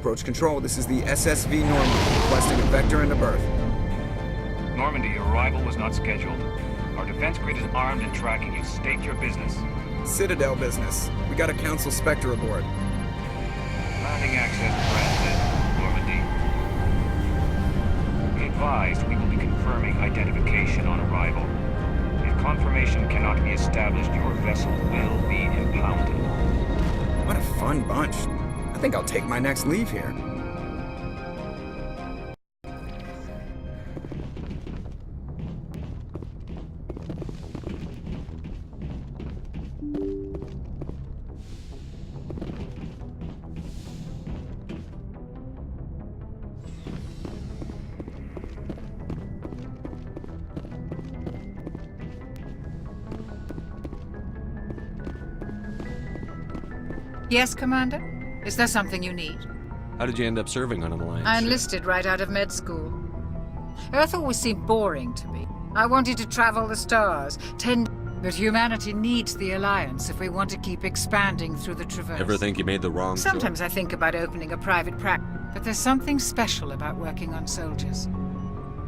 Approach control, this is the SSV Normandy, requesting a vector into berth. Normandy, your arrival was not scheduled. Our defense grid is armed and tracking you. State your business. Citadel business. We got a Council Spectre aboard. Landing access granted, Normandy. Be advised, we will be confirming identification on arrival. If confirmation cannot be established, your vessel will be impounded. What a fun bunch. I think I'll take my next leave here. Yes, Commander? Is there something you need? How did you end up serving on an Alliance I ship? enlisted right out of med school. Earth always seemed boring to me. I wanted to travel the stars, but humanity needs the Alliance if we want to keep expanding through the Traverse. Ever think you made the wrong Sometimes choice? I think about opening a private practice, but there's something special about working on soldiers.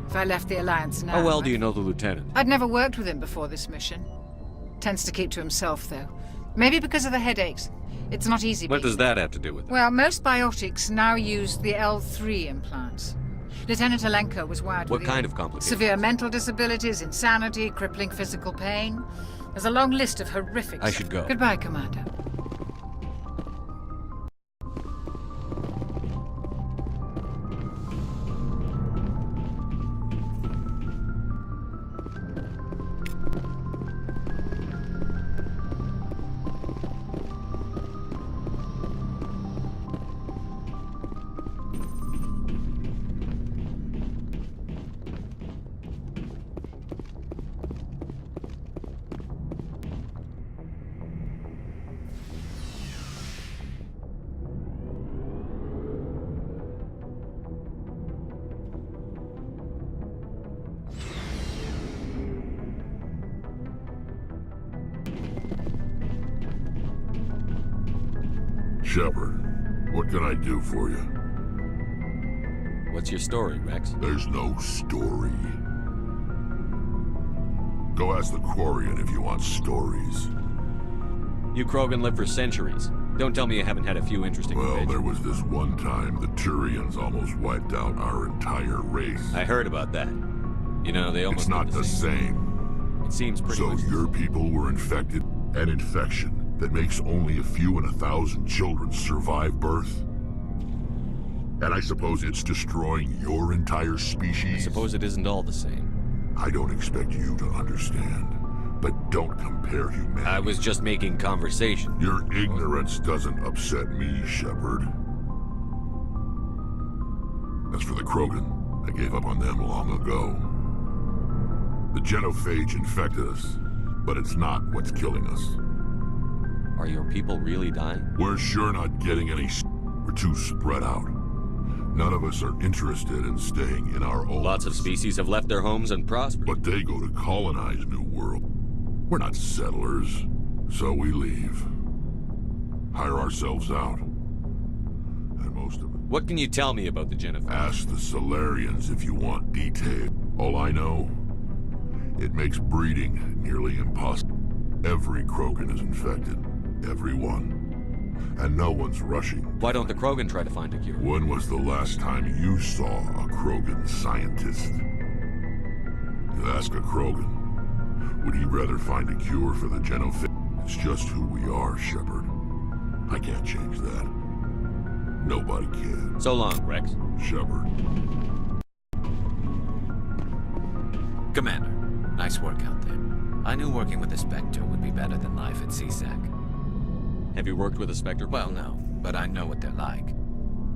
If I left the Alliance now... How well do you know the Lieutenant? I'd never worked with him before this mission. Tends to keep to himself, though. Maybe because of the headaches. It's not easy. What does that have to do with it? Well, most biotics now use the L3 implants. Lieutenant Alenko was wired What with kind of complications? severe mental disabilities, insanity, crippling physical pain. There's a long list of horrific... I should go. Goodbye, Commander. Shepard, what can I do for you? What's your story, Rex? There's no story. Go ask the Quarian if you want stories. You Krogan lived for centuries. Don't tell me you haven't had a few interesting Well, adventures. there was this one time the Turians almost wiped out our entire race. I heard about that. You know, they almost It's not did the same. It seems pretty So much... your people were infected? An infection that makes only a few in 1,000 children survive birth? And I suppose it's destroying your entire I species? suppose it isn't all the same. I don't expect you to understand, but don't compare humanity. I was just making conversation. Your ignorance doesn't upset me, Shepard. As for the Krogan, I gave up on them long ago. The genophage infected us, but it's not what's killing us. Are your people really dying? We're sure not getting any We're too spread out. None of us are interested in staying in our own... Lots of species have left their homes and prospered. But they go to colonize New World. We're not settlers, so we leave. Hire ourselves out. And most of it. What can you tell me about the genophage? Ask the Solarians if you want detail. All I know, it makes breeding nearly impossible. Every Krogan is infected. Every one. And no one's rushing. Why don't the Krogan try to find a cure? When was the last time you saw a Krogan scientist? You ask a Krogan, would he rather find a cure for the genophage? It's just who we are, Shepard. I can't change that. Nobody can. So long, Rex. Shepard. Commander, nice work out there. I knew working with the Spectre would be better than life at CSEC. Have you worked with a Spectre? Well, no, but I know what they're like.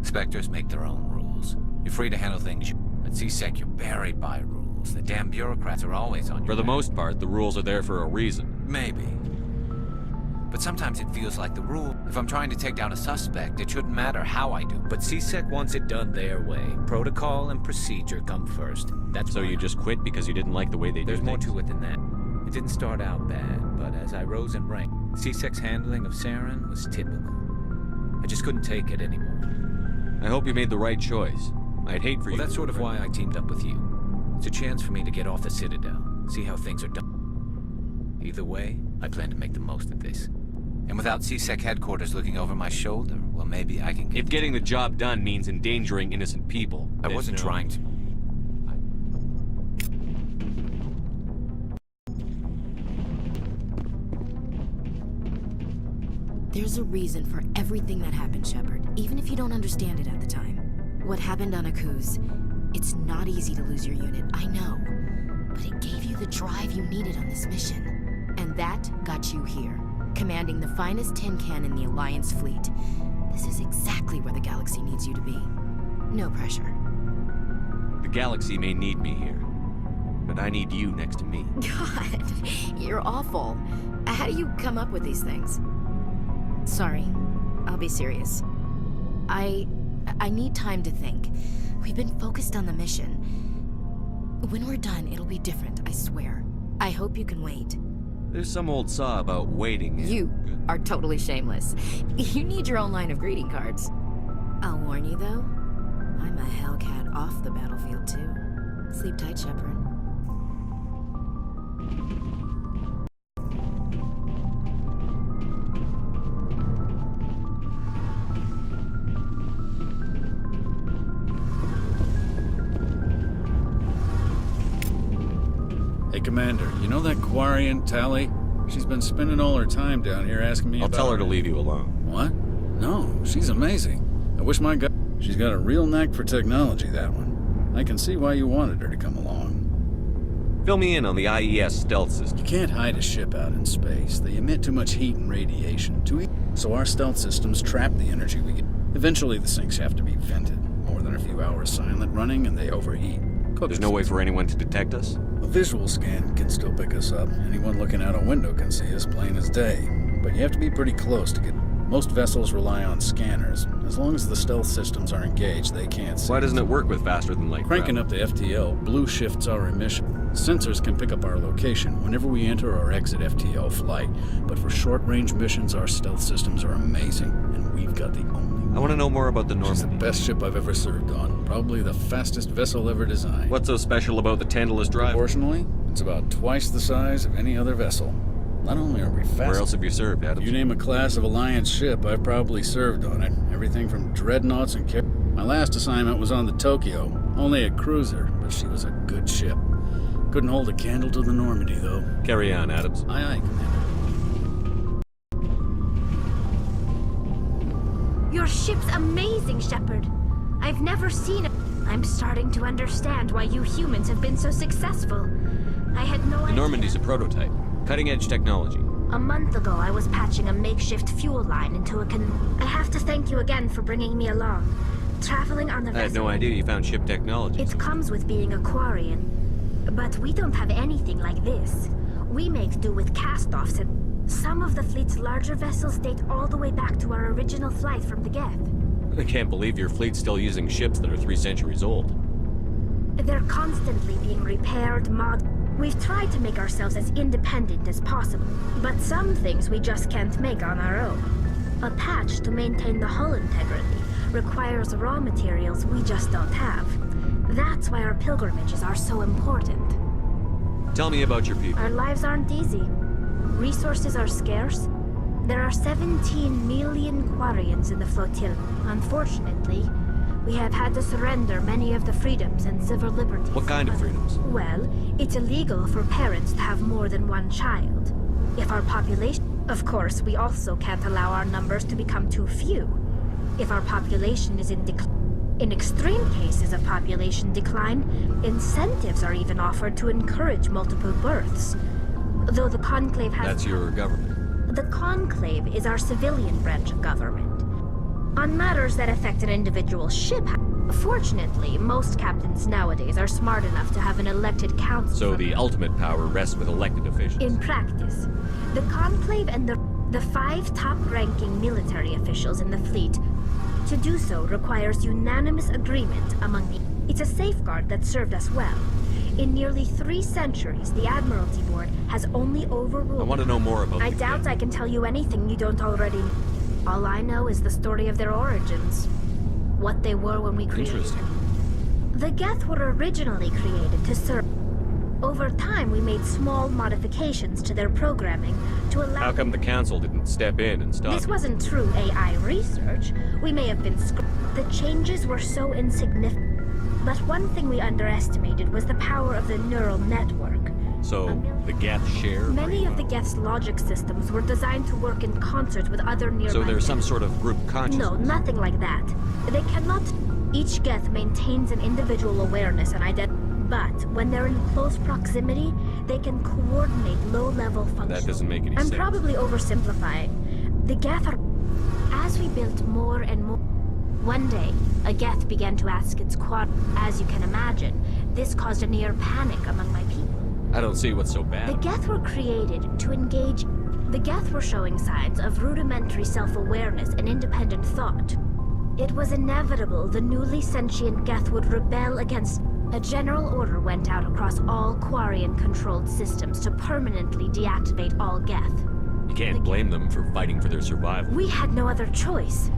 Spectres make their own rules. You're free to handle things at CSEC, you're buried by rules. The damn bureaucrats are always on your For the back. most part, the rules are there for a reason. Maybe. But sometimes it feels like the rule. If I'm trying to take down a suspect, it shouldn't matter how I do. But CSEC wants it done their way. Protocol and procedure come first. That's So why you just quit because you didn't like the way they There's did more things? to it than that. It didn't start out bad, but as I rose in rank, CSEC's handling of Saren was typical. I just couldn't take it anymore. I hope you made the right choice. I'd hate for you. Well, that's to sort of regret why I teamed up with you. It's a chance for me to get off the Citadel, see how things are done. Either way, I plan to make the most of this. And without CSEC headquarters looking over my shoulder, well, maybe I can get... If getting the job done means endangering innocent people, I wasn't trying to. There's a reason for everything that happened, Shepard, even if you don't understand it at the time. What happened on Akuz, it's not easy to lose your unit, I know. But it gave you the drive you needed on this mission. And that got you here, commanding the finest tin can in the Alliance fleet. This is exactly where the galaxy needs you to be. No pressure. The galaxy may need me here, but I need you next to me. God, you're awful. How do you come up with these things? Sorry, I'll be serious. I need time to think. We've been focused on the mission. When we're done, it'll be different, I swear. I hope you can wait. There's some old saw about waiting. You are totally shameless. You need your own line of greeting cards. I'll warn you, though. I'm a Hellcat off the battlefield, too. Sleep tight, Shepard. Hey, Commander, you know that Quarian, Tally? She's been spending all her time down here asking me I'll about... tell her to leave you alone. What? No, she's amazing. I wish my God... She's got a real knack for technology, that one. I can see why you wanted her to come along. Fill me in on the IES stealth system. You can't hide a ship out in space. They emit too much heat and radiation. So our stealth systems trap the energy we get. Eventually the sinks have to be vented. More than a few hours silent running and they overheat. There's no way for anyone to detect us? A visual scan can still pick us up. Anyone looking out a window can see us plain as day. But you have to be pretty close to get... Most vessels rely on scanners. As long as the stealth systems are engaged, they can't see. Why doesn't it work with faster than light Cranking up the FTL, blue shifts our emission. Sensors can pick up our location whenever we enter or exit FTL flight. But for short-range missions, our stealth systems are amazing. And we've got the only one. I want to know more about the It's the Normandy. best ship I've ever served on. Probably the fastest vessel ever designed. What's so special about the Tantalus drive? Proportionally, it's about twice the size of any other vessel. Not only are we fast... Where else have you served, Adams? You name a class of Alliance ship, I've probably served on it. Everything from dreadnoughts and... My last assignment was on the Tokyo. Only a cruiser, but she was a good ship. Couldn't hold a candle to the Normandy, though. Carry on, Adams. Aye, aye, Commander. Your ship's amazing, Shepard. I've never seen it. I'm starting to understand why you humans have been so successful. I had no idea. The Normandy's a prototype. Cutting-edge technology. A month ago, I was patching a makeshift fuel line into a I have to thank you again for bringing me along. Traveling on the vessel... I had no idea you found ship technology. It comes with being a Quarian. But we don't have anything like this. We make do with cast-offs, and some of the fleet's larger vessels date all the way back to our original flight from the Geth. I can't believe your fleet's still using ships that are 3 centuries old. They're constantly being repaired, We've tried to make ourselves as independent as possible, but some things we just can't make on our own. A patch to maintain the hull integrity requires raw materials we just don't have. That's why our pilgrimages are so important. Tell me about your people. Our lives aren't easy. Resources are scarce. There are 17 million Quarians in the flotilla. Unfortunately, we have had to surrender many of the freedoms and civil liberties. What kind of freedoms? Well, it's illegal for parents to have more than one child. If our population... Of course, we also can't allow our numbers to become too few. If our population is in decline... In extreme cases of population decline, incentives are even offered to encourage multiple births. Though the Conclave has... That's your government. The Conclave is our civilian branch of government. On matters that affect an individual ship, fortunately, most captains nowadays are smart enough to have an elected council. So the ultimate power rests with elected officials. In practice, the Conclave and the 5 top-ranking military officials in the fleet. To do so requires unanimous agreement among the... It's a safeguard that served us well. In nearly 3 centuries, the Admiralty Board has only overruled... I want to know more about I doubt I can tell you anything you don't already know. All I know is the story of their origins. what they were when we created Interesting. them. The Geth were originally created to serve. Over time, we made small modifications to their programming to allow... How come the council didn't step in and stop This it? wasn't true AI research. We may have been the changes were so insignificant. But one thing we underestimated was the power of the neural network. So, the Geth share? Many of the Geth's logic systems were designed to work in concert with other nearby So there's some Geths. sort of group consciousness? No, nothing like that. They cannot... Each Geth maintains an individual awareness and identity. But when they're in close proximity, they can coordinate low-level functions. That doesn't make any I'm sense. probably oversimplifying. The Geth are... As we built more and more... One day, a Geth began to ask its quad... As you can imagine, this caused a near panic among my people. I don't see what's so bad. The Geth were created to engage... The Geth were showing signs of rudimentary self-awareness and independent thought. It was inevitable the newly sentient Geth would rebel against... A general order went out across all Quarian-controlled systems to permanently deactivate all Geth. You can't blame them for fighting for their survival. We had no other choice.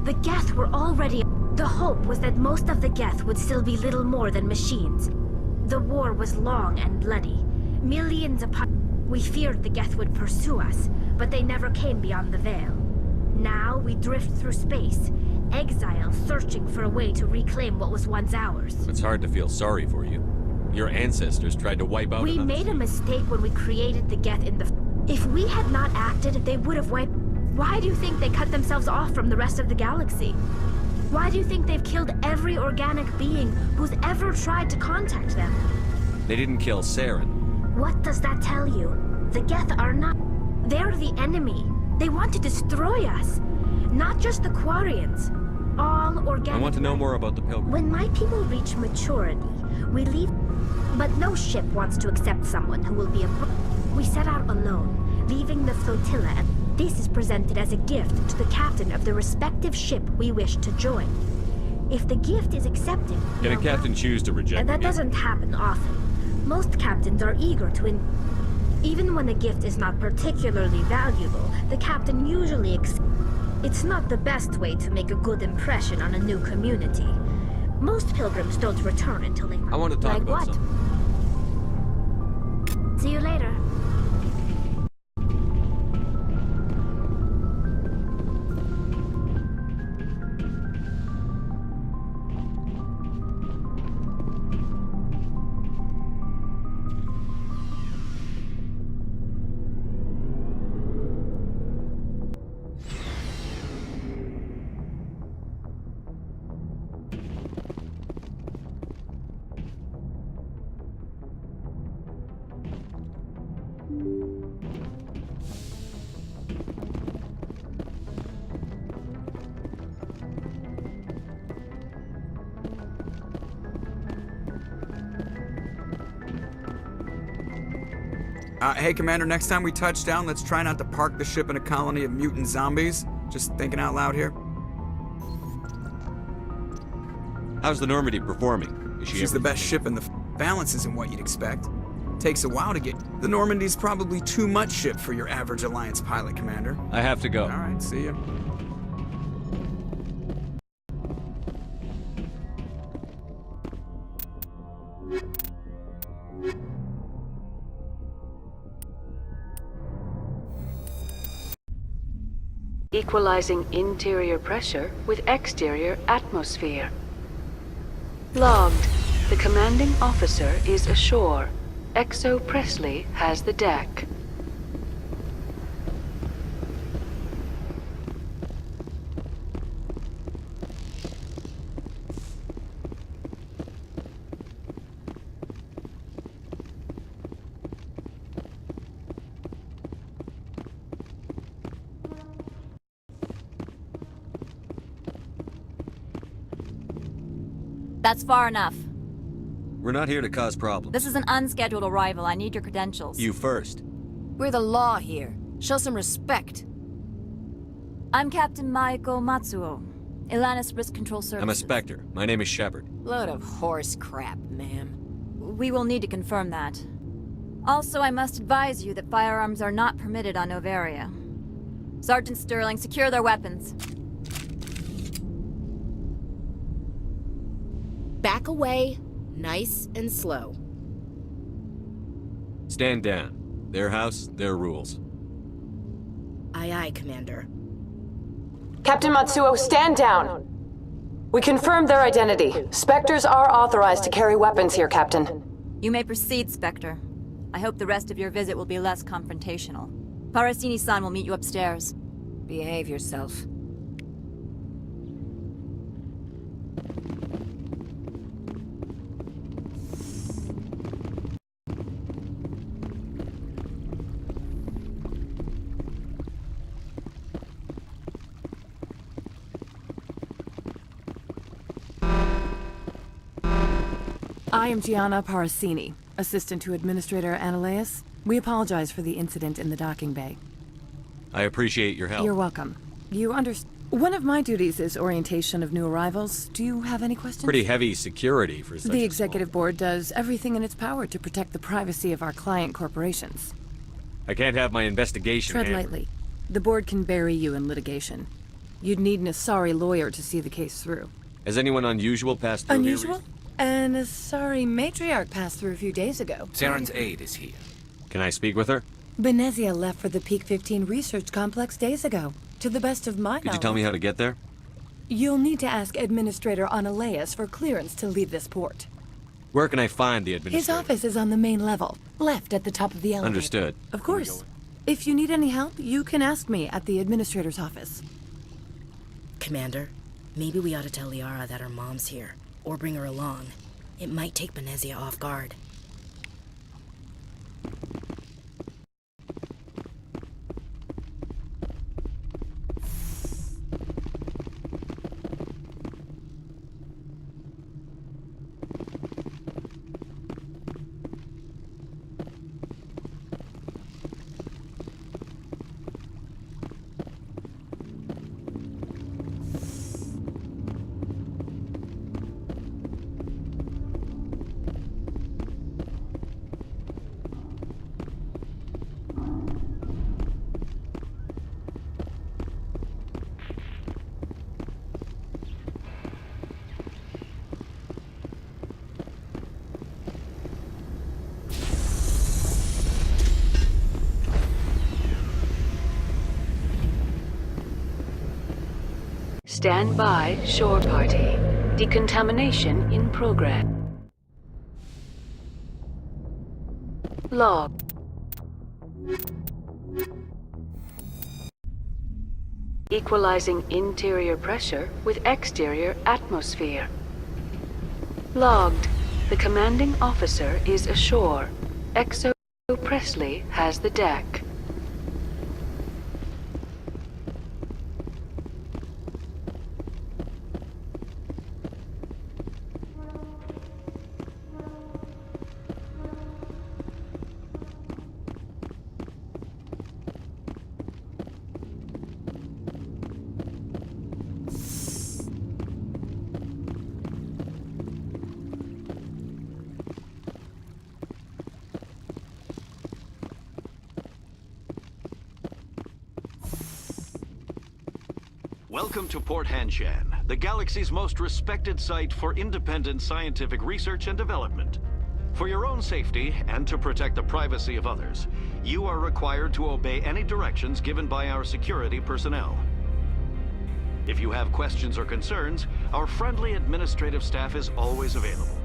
The Geth were already... The hope was that most of the Geth would still be little more than machines. The war was long and bloody. Millions upon... We feared the Geth would pursue us, but they never came beyond the Veil. Now we drift through space, exile searching for a way to reclaim what was once ours. It's hard to feel sorry for you. Your ancestors tried to wipe out We another made a city. mistake when we created the Geth in the... If we had not acted, they would have wiped... Why do you think they cut themselves off from the rest of the galaxy? Why do you think they've killed every organic being who's ever tried to contact them? They didn't kill Saren. What does that tell you? The Geth are not... They're the enemy. They want to destroy us. Not just the Quarians. All organic... I want to know more about the Pilgrim. When my people reach maturity, we leave... But no ship wants to accept someone who will be a... We set out alone, leaving the flotilla, and this is presented as a gift to the captain of the respective ship we wish to join. If the gift is accepted... Can a well, captain choose to reject and that the gift? doesn't happen often. Most captains are eager to... Even when the gift is not particularly valuable, the captain usually It's not the best way to make a good impression on a new community. Most pilgrims don't return until they... I want to talk like about what? something. See you later. Hey, Commander, next time we touch down, let's try not to park the ship in a colony of mutant zombies. Just thinking out loud here. How's the Normandy performing? Is She's the best ship in the... Balance isn't what you'd expect. Takes a while to get... The Normandy's probably too much ship for your average Alliance pilot, Commander. I have to go. All right, see ya. Equalizing interior pressure with exterior atmosphere. Logged. The commanding officer is ashore. Exo Presley has the deck. That's far enough. We're not here to cause problems. This is an unscheduled arrival. I need your credentials. You first. We're the law here. Show some respect. I'm Captain Maiko Matsuo, Ilanis Risk Control Services. I'm a Spectre. My name is Shepard. Load of horse crap, ma'am. We will need to confirm that. Also, I must advise you that firearms are not permitted on Novaria. Sergeant Sterling, secure their weapons. Back away, nice and slow. Stand down. Their house, their rules. Aye, aye, Commander. Captain Matsuo, stand down! We confirmed their identity. Spectres are authorized to carry weapons here, Captain. You may proceed, Spectre. I hope the rest of your visit will be less confrontational. Parasini-san will meet you upstairs. Behave yourself. I am Gianna Parasini, assistant to Administrator Ananias. We apologize for the incident in the docking bay. I appreciate your help. You're welcome. You understand. One of my duties is orientation of new arrivals. Do you have any questions? Pretty heavy security for such The a Executive Board does everything in its power to protect the privacy of our client corporations. I can't have my investigation Tread hampered. lightly. The Board can bury you in litigation. You'd need an Asari lawyer to see the case through. Has anyone unusual passed through here Unusual? An Asari matriarch passed through a few days ago. Saren's aide is here. Can I speak with her? Benezia left for the Peak 15 research complex days ago. To the best of my knowledge. Could you tell me how to get there? You'll need to ask Administrator Ananias for clearance to leave this port. Where can I find the administrator? His office is on the main level, left at the top of the elevator. Understood. Of course. If you need any help, you can ask me at the Administrator's office. Commander, maybe we ought to tell Liara that her mom's here, or bring her along. It might take Benezia off guard. Stand by, shore party. Decontamination in progress. Log. Equalizing interior pressure with exterior atmosphere. Logged. The commanding officer is ashore. XO Presley has the deck. Welcome to Port Hanshan, the galaxy's most respected site for independent scientific research and development. For your own safety and to protect the privacy of others, you are required to obey any directions given by our security personnel. If you have questions or concerns, our friendly administrative staff is always available.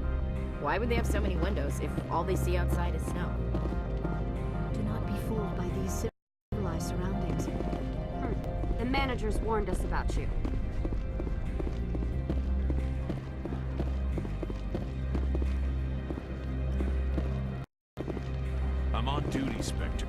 Why would they have so many windows if all they see outside is snow? Do not be fooled by these civilized surroundings. The managers warned us about you. I'm on duty, Spectre.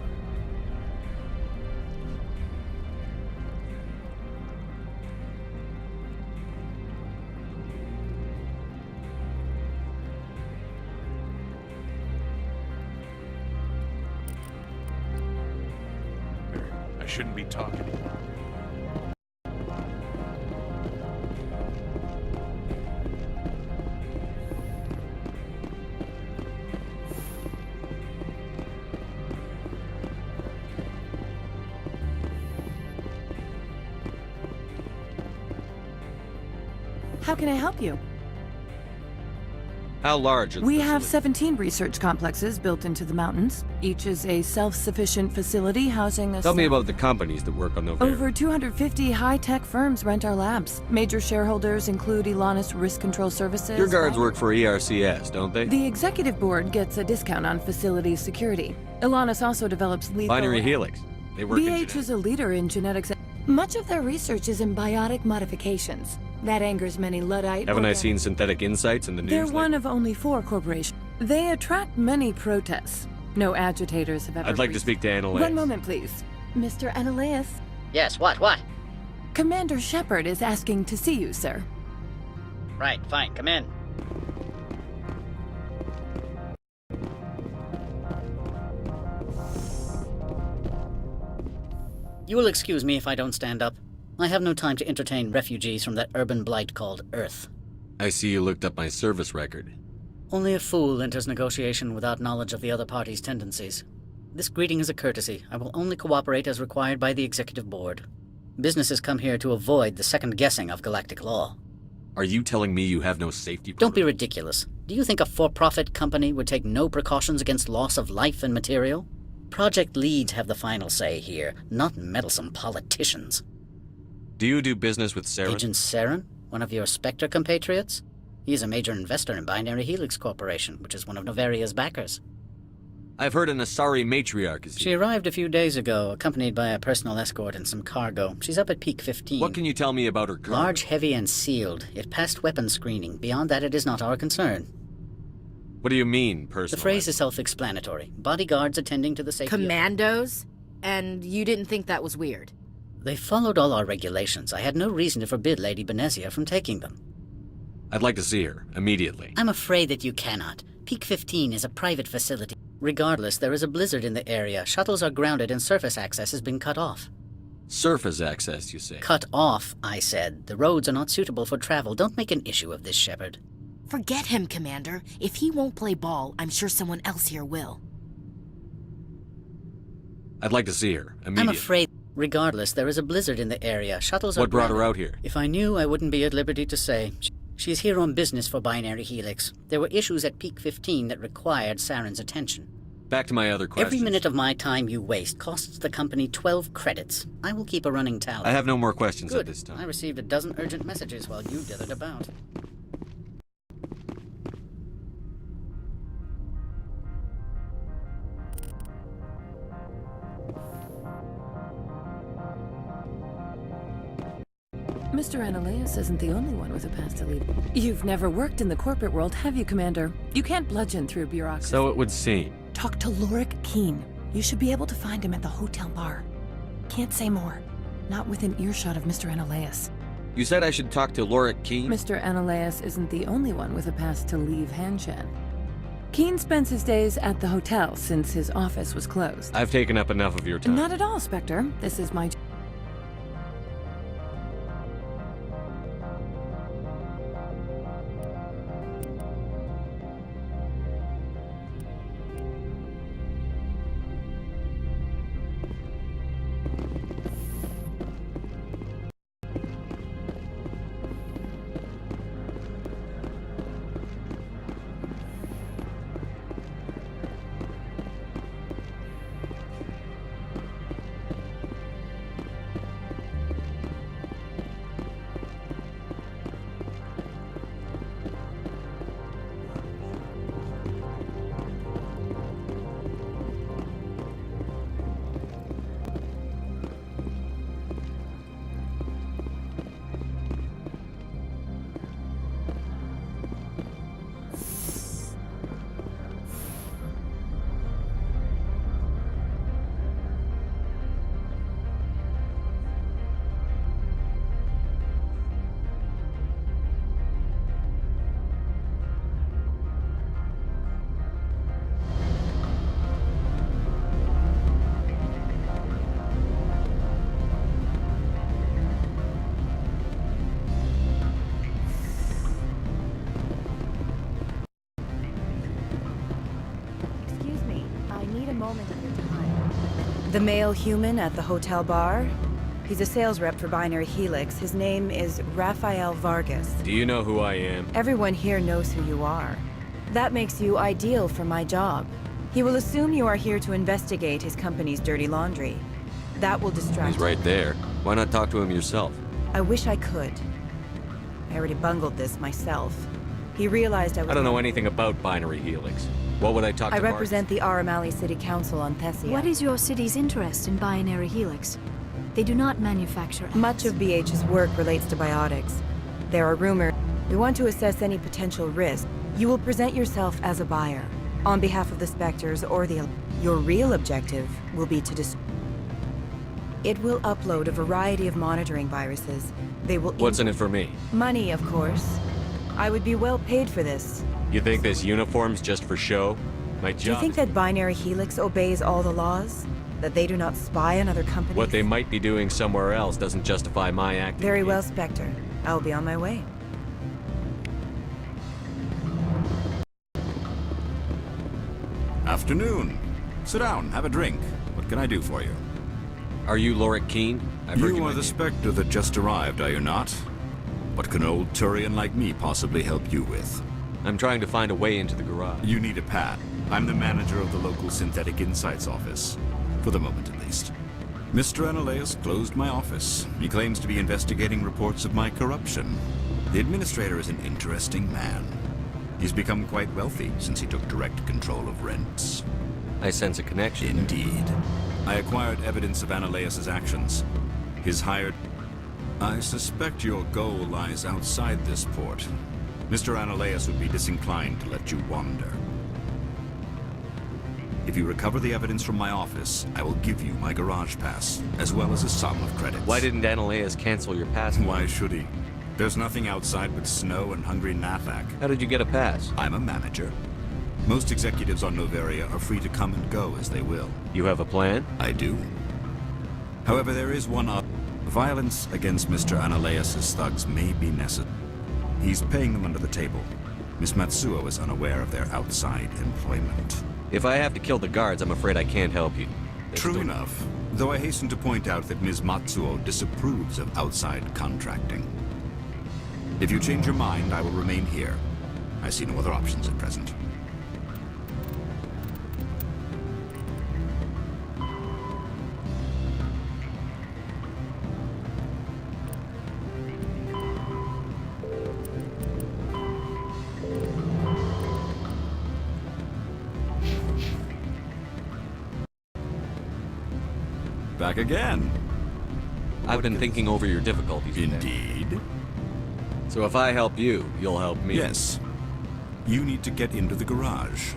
I shouldn't be talking. How can I help you? How large are the We have facilities? 17 research complexes built into the mountains. Each is a self-sufficient facility housing a Tell me staff- about the companies that work on Novaria. Over 250 high-tech firms rent our labs. Major shareholders include Elanus Risk Control Services. Your guards work for ERCS, don't they? The executive board gets a discount on facility security. Elanus also develops lethal... Binary Helix. They work in BH genetics. is a leader in genetics. Much of their research is in biotic modifications. That angers many Luddite... Haven't I seen Synthetic Insights in the news They're lately? one of only 4 corporations. They attract many protests. No agitators have ever... I'd like to speak to Annalise. One moment, please. Mr. Annalise? Yes, what? Commander Shepard is asking to see you, sir. Right, fine, come in. You will excuse me if I don't stand up. I have no time to entertain refugees from that urban blight called Earth. I see you looked up my service record. Only a fool enters negotiation without knowledge of the other party's tendencies. This greeting is a courtesy. I will only cooperate as required by the Executive Board. Businesses come here to avoid the second guessing of galactic law. Are you telling me you have no safety Don't be ridiculous. Do you think a for-profit company would take no precautions against loss of life and material? Project leads have the final say here, not meddlesome politicians. Do you do business with Saren? Agent Saren? One of your Spectre compatriots? He is a major investor in Binary Helix Corporation, which is one of Novaria's backers. I've heard an Asari matriarch is She arrived a few days ago, accompanied by a personal escort and some cargo. She's up at Peak 15. What can you tell me about her cargo? Large, heavy, and sealed. It passed weapons screening. Beyond that, it is not our concern. What do you mean, personal? The phrase is self-explanatory. Bodyguards attending to the safety Commandos? And you didn't think that was weird? They followed all our regulations. I had no reason to forbid Lady Benezia from taking them. I'd like to see her, immediately. I'm afraid that you cannot. Peak 15 is a private facility. Regardless, there is a blizzard in the area. Shuttles are grounded and surface access has been cut off. Surface access, you say? Cut off, I said. The roads are not suitable for travel. Don't make an issue of this, Shepard. Forget him, Commander. If he won't play ball, I'm sure someone else here will. I'd like to see her, immediately. I'm afraid... Regardless, there is a blizzard in the area. Shuttles are... What brought her grounded. out here? If I knew, I wouldn't be at liberty to say. She's here on business for Binary Helix. There were issues at Peak 15 that required Saren's attention. Back to my other questions. Every minute of my time you waste costs the company 12 credits. I will keep a running tally. I have no more questions Good. at this time. I received a dozen urgent messages while you dithered about. Mr. Annalise isn't the only one with a past to lead. You've never worked in the corporate world, have you, Commander? You can't bludgeon through bureaucracy. So it would seem. Talk to Lorik Keene. You should be able to find him at the hotel bar. Can't say more. Not within earshot of Mr. Annalise. You said I should talk to Lorik Keene? Mr. Annalise isn't the only one with a past to leave Hanshan. Keene spends his days at the hotel since his office was closed. I've taken up enough of your time. Not at all, Spectre. This is my... Excuse me, I need a moment of your time. The male human at the hotel bar? He's a sales rep for Binary Helix. His name is Rafael Vargas. Do you know who I am? Everyone here knows who you are. That makes you ideal for my job. He will assume you are here to investigate his company's dirty laundry. That will distract He's right there. Why not talk to him yourself? I wish I could. I already bungled this myself. He realized I was... I don't know anything about Binary Helix. What would I talk to I Marcus? represent the Aramali City Council on Thessia. What is your city's interest in Binary Helix? They do not manufacture ads. Much of BH's work relates to biotics. There are rumors. We want to assess any potential risk. You will present yourself as a buyer, on behalf of the Spectres or the... Your real objective will be to It will upload a variety of monitoring viruses. They will... What's in it for me? Money, of course. I would be well paid for this. You think this uniform's just for show? My job. Do you think that Binary Helix obeys all the laws? That they do not spy on other companies? What they might be doing somewhere else doesn't justify my acting. Very well, Spectre. I'll be on my way. Afternoon. Sit down, have a drink. What can I do for you? Are you Lorik Keene? You are the Spectre that just arrived, are you not? What can an old Turian like me possibly help you with? I'm trying to find a way into the garage. You need a pad. I'm the manager of the local Synthetic Insights office. For the moment, at least. Mr. Analeus closed my office. He claims to be investigating reports of my corruption. The administrator is an interesting man. He's become quite wealthy since he took direct control of rents. I sense a connection. Indeed. I acquired evidence of Analeus's actions. His hired... I suspect your goal lies outside this port. Mr. Analeus would be disinclined to let you wander. If you recover the evidence from my office, I will give you my garage pass, as well as a sum of credits. Why didn't Analeus cancel your pass? Why should he? There's nothing outside but snow and hungry Nathak. How did you get a pass? I'm a manager. Most executives on Noveria are free to come and go as they will. You have a plan? I do. However, there is one other. Violence against Mr. Analeus' thugs may be necessary. He's paying them under the table. Miss Matsuo is unaware of their outside employment. If I have to kill the guards, I'm afraid I can't help you. True enough, though I hasten to point out that Ms. Matsuo disapproves of outside contracting. If you change your mind, I will remain here. I see no other options at present. Back again. I've been thinking over your difficulties. Indeed. So if I help you, you'll help me? Yes. You need to get into the garage.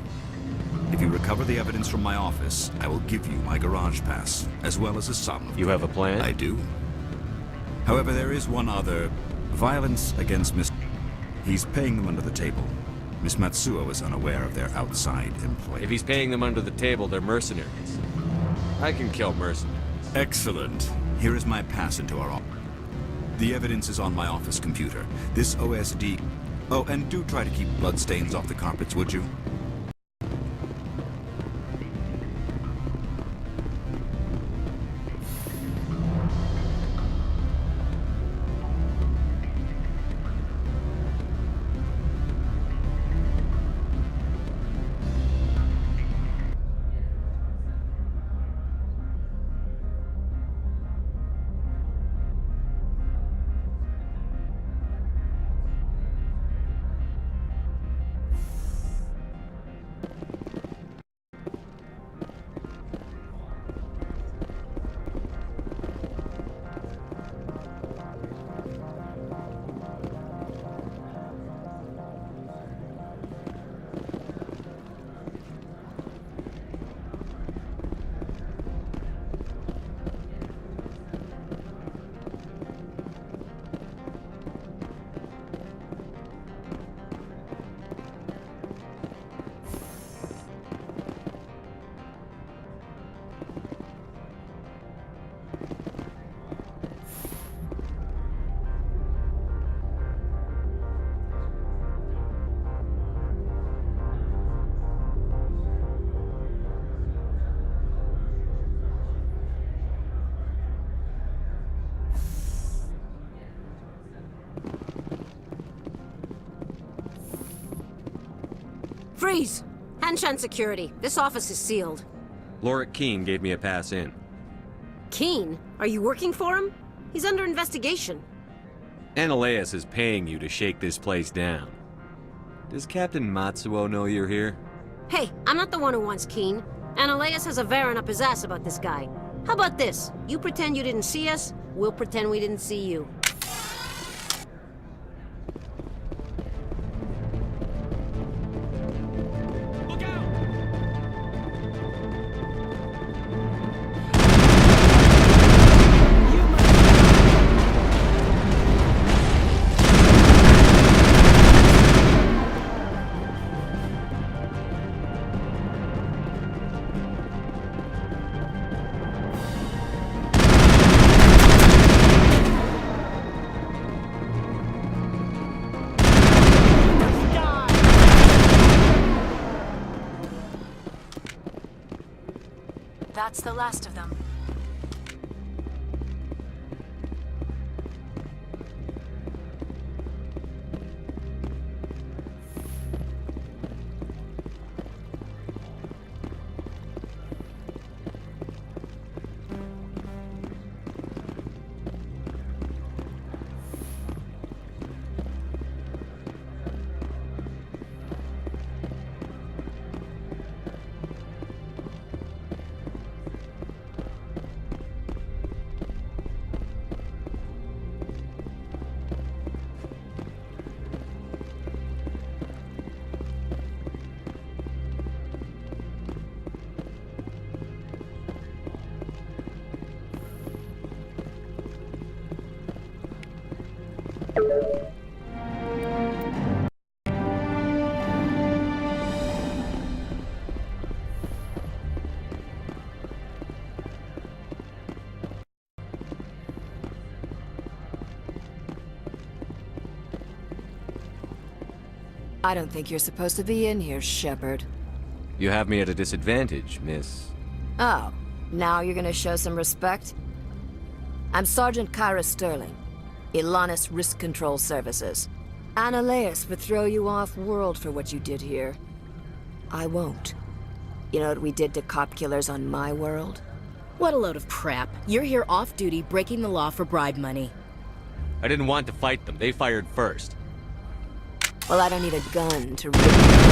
If you recover the evidence from my office, I will give you my garage pass, as well as a sum. You have a plan? I do. However, there is one other. Violence against Miss... He's paying them under the table. Miss Matsuo is unaware of their outside employment. If he's paying them under the table, they're mercenaries. I can kill mercenaries. Excellent. Here is my pass into our office. The evidence is on my office computer. This OSD... Oh, and do try to keep bloodstains off the carpets, would you? Freeze! Hanshan security. This office is sealed. Lorik Keene gave me a pass in. Keen? Are you working for him? He's under investigation. Ananias is paying you to shake this place down. Does Captain Matsuo know you're here? Hey, I'm not the one who wants Keen. Ananias has a Varen up his ass about this guy. How about this? You pretend you didn't see us, we'll pretend we didn't see you. That's the last of them. I don't think you're supposed to be in here, Shepard. You have me at a disadvantage, miss. Oh, now you're gonna show some respect? I'm Sergeant Kyra Sterling, Ilanis Risk Control Services. Ananias would throw you off-world for what you did here. I won't. You know what we did to cop killers on my world? What a load of crap. You're here off-duty, breaking the law for bribe money. I didn't want to fight them. They fired first. Well, I don't need a gun to really...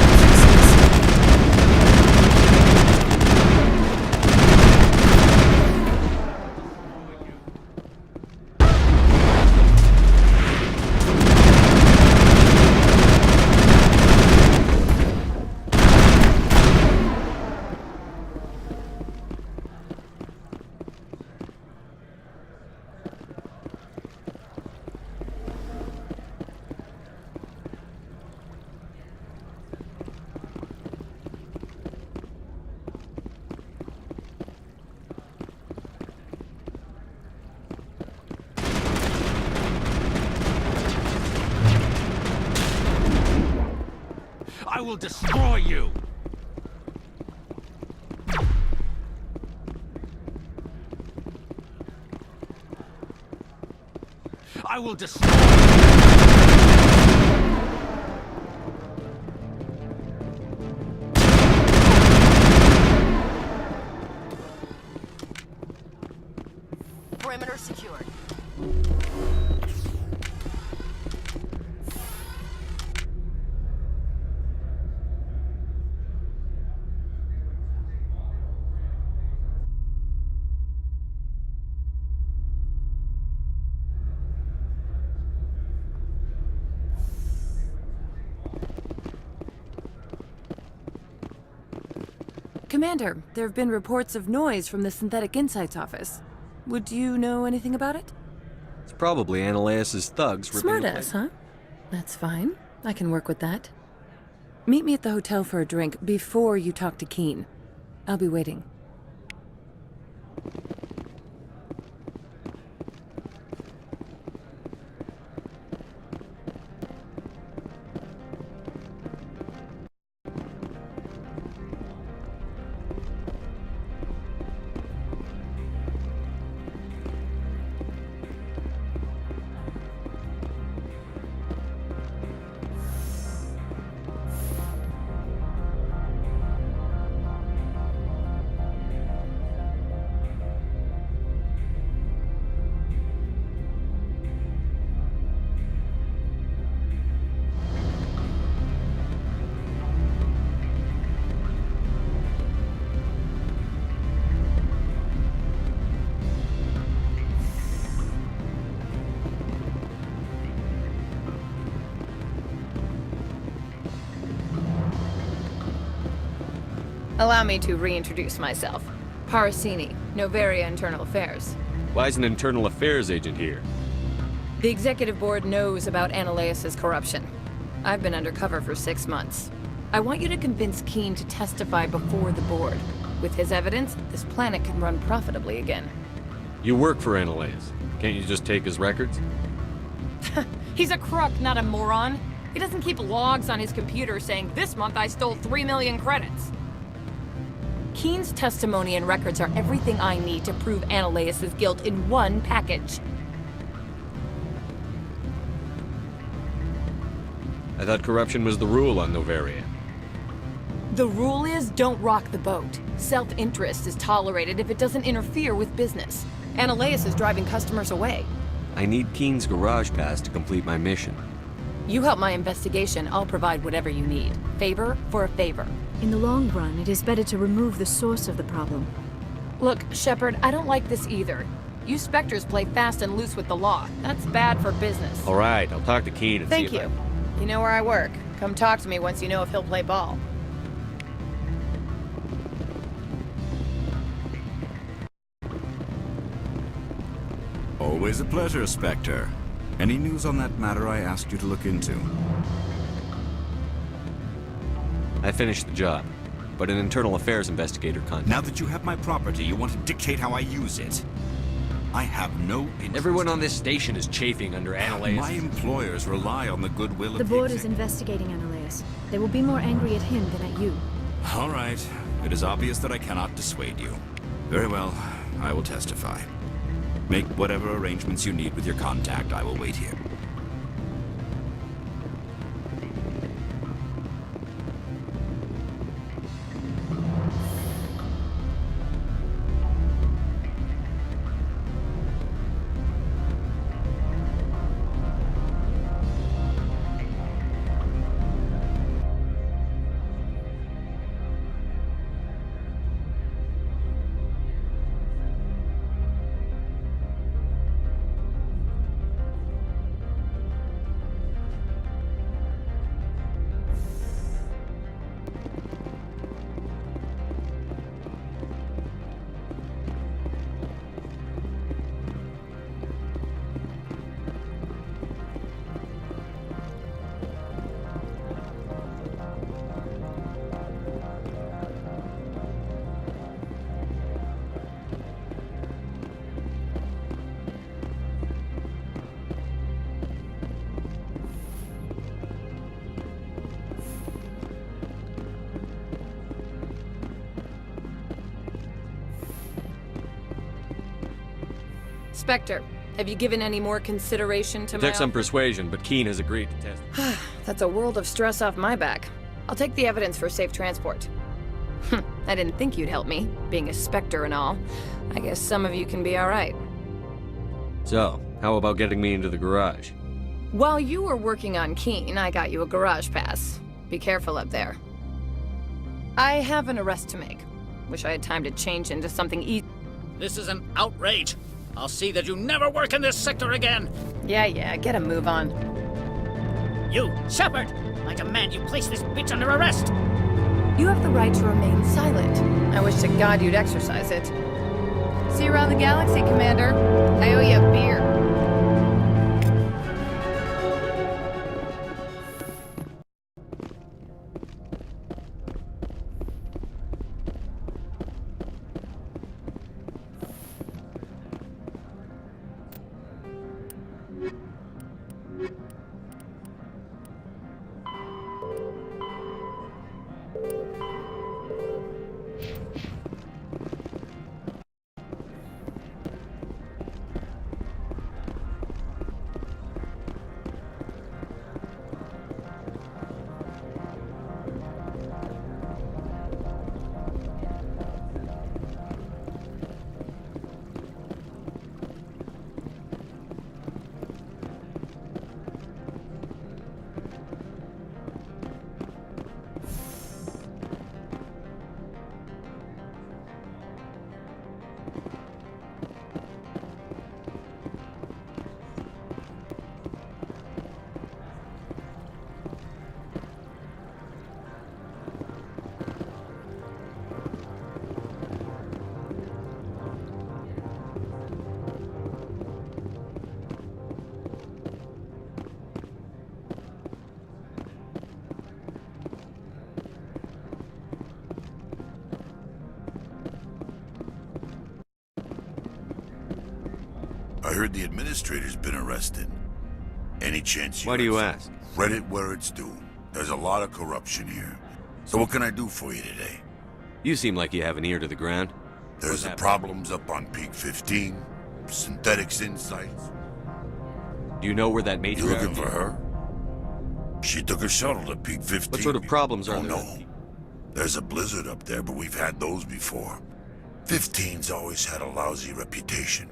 I will destroy you! I will destroy Perimeter secured. Commander, there have been reports of noise from the Synthetic Insights office. Would you know anything about it? It's probably Ananias' thugs. Smartass, huh? That's fine. I can work with that. Meet me at the hotel for a drink before you talk to Keene. I'll be waiting. Allow me to reintroduce myself. Parasini, Novaria Internal Affairs. Why is an internal affairs agent here? The executive board knows about Ananias's corruption. I've been undercover for 6 months. I want you to convince Keene to testify before the board. With his evidence, this planet can run profitably again. You work for Ananias. Can't you just take his records? He's a crook, not a moron. He doesn't keep logs on his computer saying, "This month I stole 3 million credits." Keene's testimony and records are everything I need to prove Ananias's guilt in one package. I thought corruption was the rule on Novaria. The rule is, don't rock the boat. Self-interest is tolerated if it doesn't interfere with business. Ananias is driving customers away. I need Keene's garage pass to complete my mission. You help my investigation, I'll provide whatever you need. Favor for a favor. In the long run, it is better to remove the source of the problem. Look, Shepard, I don't like this either. You Spectres play fast and loose with the law. That's bad for business. All right, I'll talk to Keene and Thank see if you. You know where I work. Come talk to me once you know if he'll play ball. Always a pleasure, Spectre. Any news on that matter I asked you to look into? I finished the job, but an internal affairs investigator contacted. Now that you have my property, you want to dictate how I use it. I have no interest. Everyone on this station is chafing under Ananias. My employers rely on the goodwill of The board is investigating Ananias. They will be more angry at him than at you. All right. It is obvious that I cannot dissuade you. Very well. I will testify. Make whatever arrangements you need with your contact. I will wait here. Spectre, have you given any more consideration to Take my some persuasion, but Keene has agreed to test. That's a world of stress off my back. I'll take the evidence for safe transport. I didn't think you'd help me, being a Spectre and all. I guess some of you can be alright. So, how about getting me into the garage? While you were working on Keene, I got you a garage pass. Be careful up there. I have an arrest to make. Wish I had time to change into something easy. This is an outrage. I'll see that you never work in this sector again. Yeah, get a move on. You, Shepard! I demand you place this bitch under arrest! You have the right to remain silent. I wish to God you'd exercise it. See you around the galaxy, Commander. I owe you a beer. I heard the administrator's been arrested. Any chance you... Why do you ask? Credit where it's due. There's a lot of corruption here. So what can I do for you today? You seem like you have an ear to the ground. There's the problems up on Peak 15. Synthetics Insights. Do you know where that matriarch... You looking for her? She took a shuttle to Peak 15. What sort of problems are there? No. There's a blizzard up there, but we've had those before. 15's always had a lousy reputation.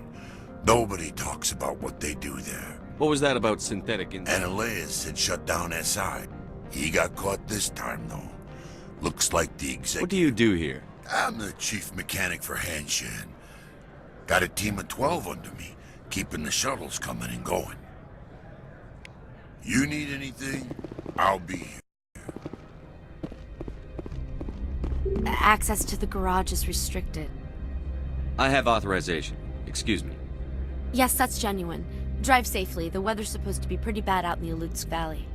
Nobody talks about what they do there. What was that about synthetic Insights? Ananias had shut down SI. He got caught this time, though. Looks like the executive... What do you do here? I'm the chief mechanic for Hanshan. Got a team of 12 under me, keeping the shuttles coming and going. You need anything, I'll be here. Access to the garage is restricted. I have authorization. Excuse me. Yes, that's genuine. Drive safely. The weather's supposed to be pretty bad out in the Alutsk Valley.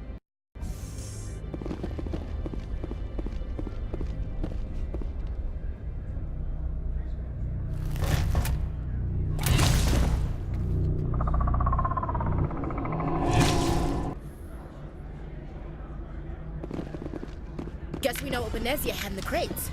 Guess we know what Venezia had in the crates.